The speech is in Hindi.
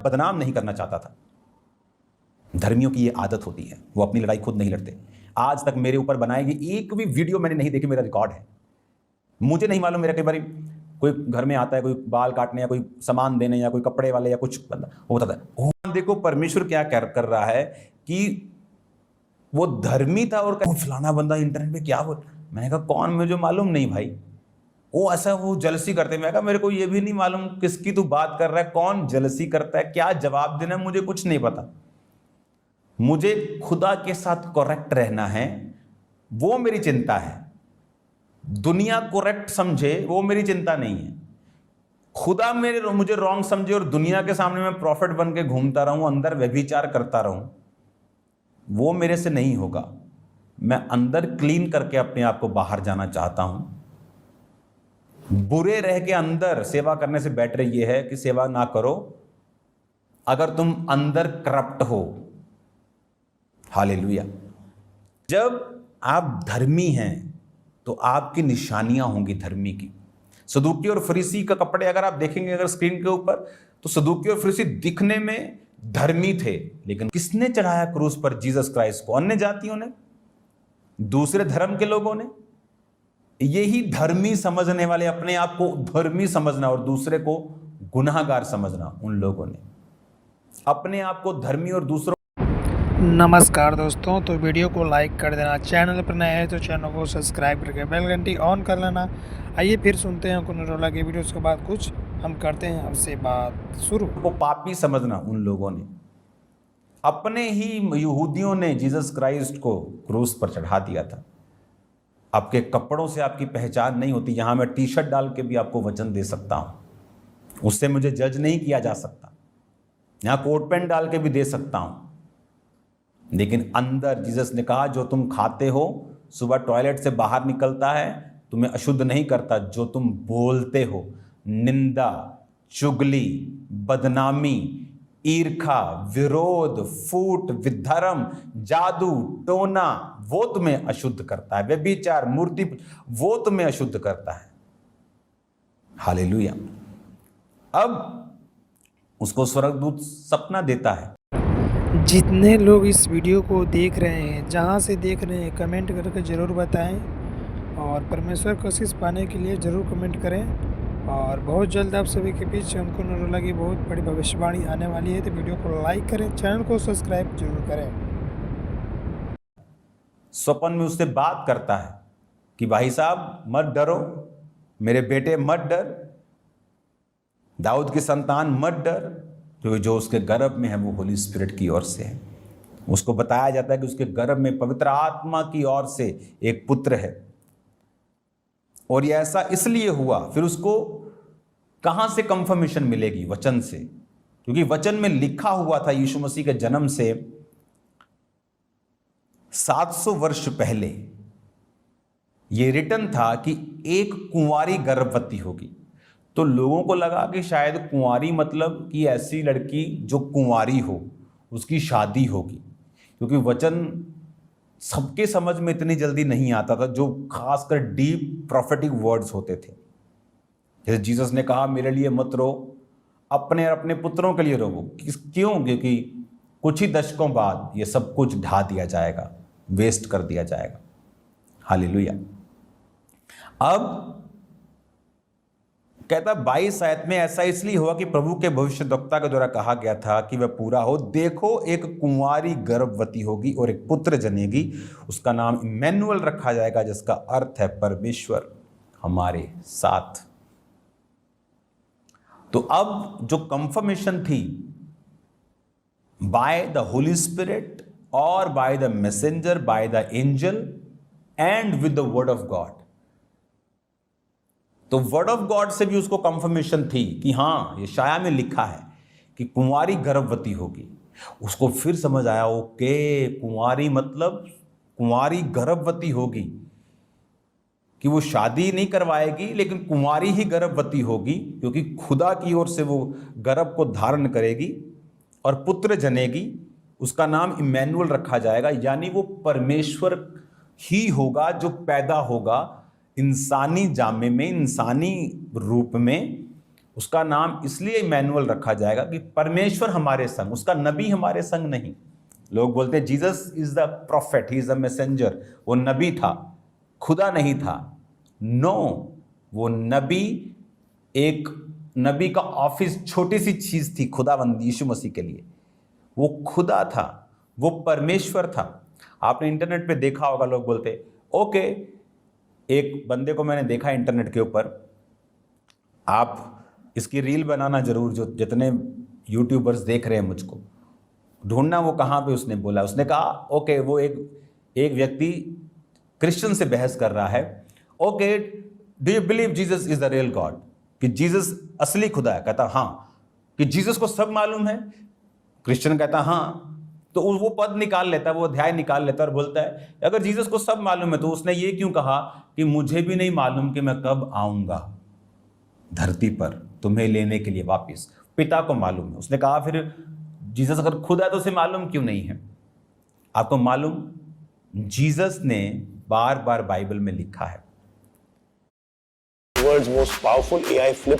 बदनाम नहीं करना चाहता था। धर्मियों की ये आदत होती है, वो अपनी लड़ाई खुद नहीं लड़ते। आज तक मेरे ऊपर बनाई गई एक भी वीडियो मैंने नहीं देखी, मेरा रिकॉर्ड है। मुझे नहीं मालूम, मेरा कई बार कोई घर में आता है, कोई बाल काटने या कोई सामान देने या कोई कपड़े वाले या कुछ बंदा, वो बताता है ओ देखो परमेश्वर क्या कर रहा है कि वो धर्मी था और फलाना बंदा इंटरनेट पे क्या बोल। मैंने कहा कौन, मुझे मालूम नहीं भाई। वो ऐसा वो जलसी करते। मैं कहा मेरे को ये भी नहीं मालूम किसकी तू बात कर रहा है, कौन जलसी करता है, क्या जवाब देना है, मुझे कुछ नहीं पता। मुझे खुदा के साथ करेक्ट रहना है, वो मेरी चिंता है। दुनिया करेक्ट समझे वो मेरी चिंता नहीं है। खुदा मुझे रॉन्ग समझे और दुनिया के सामने मैं प्रॉफिट बन के घूमता रहूं, अंदर व्यभिचार करता रहूं, वो मेरे से नहीं होगा। मैं अंदर क्लीन करके अपने आप को बाहर जाना चाहता हूं। बुरे रह के अंदर सेवा करने से बेटर ये है कि सेवा ना करो अगर तुम अंदर करप्ट हो। हालेलुया। जब आप धर्मी हैं तो आपकी निशानियां होंगी धर्मी की। सदूकी और फरीसी का कपड़े अगर आप देखेंगे अगर स्क्रीन के ऊपर, तो सदूकी और फरीसी दिखने में धर्मी थे, लेकिन किसने चढ़ाया क्रूस पर जीसस क्राइस्ट को? अन्य जातियों ने, दूसरे धर्म के लोगों ने। यही धर्मी समझने वाले, अपने आप को धर्मी समझना और दूसरे को गुनाहगार समझना, उन लोगों ने अपने आप को धर्मी और दूसरों। नमस्कार दोस्तों, तो वीडियो को लाइक कर देना, चैनल पर नए हैं तो चैनल को सब्सक्राइब करके बेल घंटी ऑन कर लेना। आइए फिर सुनते हैं कुनरोला की वीडियो, उसके बाद कुछ हम करते हैं हमसे बात शुरू। को पापी समझना, उन लोगों ने, अपने ही यहूदियों ने जीसस क्राइस्ट को क्रूस पर चढ़ा दिया था। आपके कपड़ों से आपकी पहचान नहीं होती। यहां मैं टी शर्ट डाल के भी आपको वचन दे सकता हूं, उससे मुझे जज नहीं किया जा सकता। यहां कोट पैंट डाल के भी दे सकता हूं, लेकिन अंदर जीसस ने कहा जो तुम खाते हो, सुबह टॉयलेट से बाहर निकलता है, तुम्हें अशुद्ध नहीं करता। जो तुम बोलते हो, निंदा, चुगली, बदनामी, ईर्खा, विरोध, फूट, विधर्म, जादू टोना, वो तुम्हें अशुद्ध करता है। व्यभिचार, मूर्ति, वो तुम्हें अशुद्ध करता है। हालेलुया। अब उसको स्वर्गदूत सपना देता है। जितने लोग इस वीडियो को देख रहे हैं, जहां से देख रहे हैं, कमेंट करके ज़रूर बताएं और परमेश्वर को आशीष पाने के लिए ज़रूर कमेंट करें। और बहुत जल्द आप सभी के बीच हमको कुनरोला की बहुत बड़ी भविष्यवाणी आने वाली है, तो वीडियो को लाइक करें, चैनल को सब्सक्राइब जरूर करें। स्वप्न में उससे बात करता है कि भाई साहब मत डरो, मेरे बेटे मत डर, दाऊद की संतान मत डर, क्योंकि जो उसके गर्भ में है वो होली स्पिरिट की ओर से है। उसको बताया जाता है कि उसके गर्भ में पवित्र आत्मा की ओर से एक पुत्र है, और ये ऐसा इसलिए हुआ। फिर उसको कहां से कंफर्मेशन मिलेगी? वचन से, क्योंकि वचन में लिखा हुआ था यीशु मसीह के जन्म से 700 वर्ष पहले यह रिटन था कि एक कुंवारी गर्भवती होगी। तो लोगों को लगा कि शायद कुंवारी मतलब कि ऐसी लड़की जो कुंवारी हो, उसकी शादी होगी, क्योंकि वचन सबके समझ में इतनी जल्दी नहीं आता था, जो खासकर डीप प्रोफेटिक वर्ड्स होते थे। जैसे जीसस ने कहा मेरे लिए मत रो, अपने और अपने पुत्रों के लिए रोवो। क्यों? क्योंकि कुछ ही दशकों बाद ये सब कुछ ढा दिया जाएगा, वेस्ट कर दिया जाएगा। हालेलुया। अब कहता 22 आयत में, ऐसा इसलिए हुआ कि प्रभु के भविष्यद्वक्ता के द्वारा कहा गया था कि वह पूरा हो। देखो एक कुंवारी गर्भवती होगी और एक पुत्र जनेगी, उसका नाम इम्मैनुअल रखा जाएगा, जिसका अर्थ है परमेश्वर हमारे साथ। तो अब जो कंफर्मेशन थी बाय द होली स्पिरिट और by the messenger, by the angel and with the word of God, तो वर्ड ऑफ गॉड से भी उसको कंफर्मेशन थी कि हां, यशाया में लिखा है कि कुंवारी गर्भवती होगी। उसको फिर समझ आया, ओके, कुंवारी मतलब कुंवारी गर्भवती होगी, कि वो शादी नहीं करवाएगी लेकिन कुंवारी ही गर्भवती होगी, क्योंकि खुदा की ओर से वो गर्भ को धारण करेगी और पुत्र जनेगी, उसका नाम इम्मैनुअल रखा जाएगा। यानी वो परमेश्वर ही होगा जो पैदा होगा इंसानी जामे में, इंसानी रूप में। उसका नाम इसलिए इमैनुअल रखा जाएगा कि परमेश्वर हमारे संग, उसका नबी हमारे संग नहीं। लोग बोलते हैं Jesus is the profit, he is the messenger, वो नबी था, खुदा नहीं था। नो, वो नबी, एक नबी का ऑफिस छोटी सी चीज थी खुदावंद यीशु मसीह के लिए। वो खुदा था, वो परमेश्वर था। आपने इंटरनेट पे देखा होगा, लोग बोलते ओके, एक बंदे को मैंने देखा इंटरनेट के ऊपर, आप इसकी रील बनाना जरूर, जो जितने यूट्यूबर्स देख रहे हैं मुझको, ढूंढना वो कहाँ पे उसने बोला। उसने कहा ओके, वो एक व्यक्ति क्रिश्चियन से बहस कर रहा है, okay do you believe Jesus is the real God, कि जीसस असली खुदा है। कहता हाँ, कि जीसस को सब मालूम है। क्रिश्चियन कहता हाँ। तो वो पद निकाल लेता है, वो अध्याय निकाल लेता है और बोलता है अगर जीसस को सब मालूम है तो उसने ये क्यों कहा कि मुझे भी नहीं मालूम कि मैं कब आऊंगा धरती पर तुम्हें लेने के लिए वापिस, पिता को मालूम है। उसने कहा फिर जीसस अगर खुद है तो उसे मालूम क्यों नहीं है? आपको मालूम, जीसस ने बार बार बाइबल में लिखा है, world's most powerful AI flip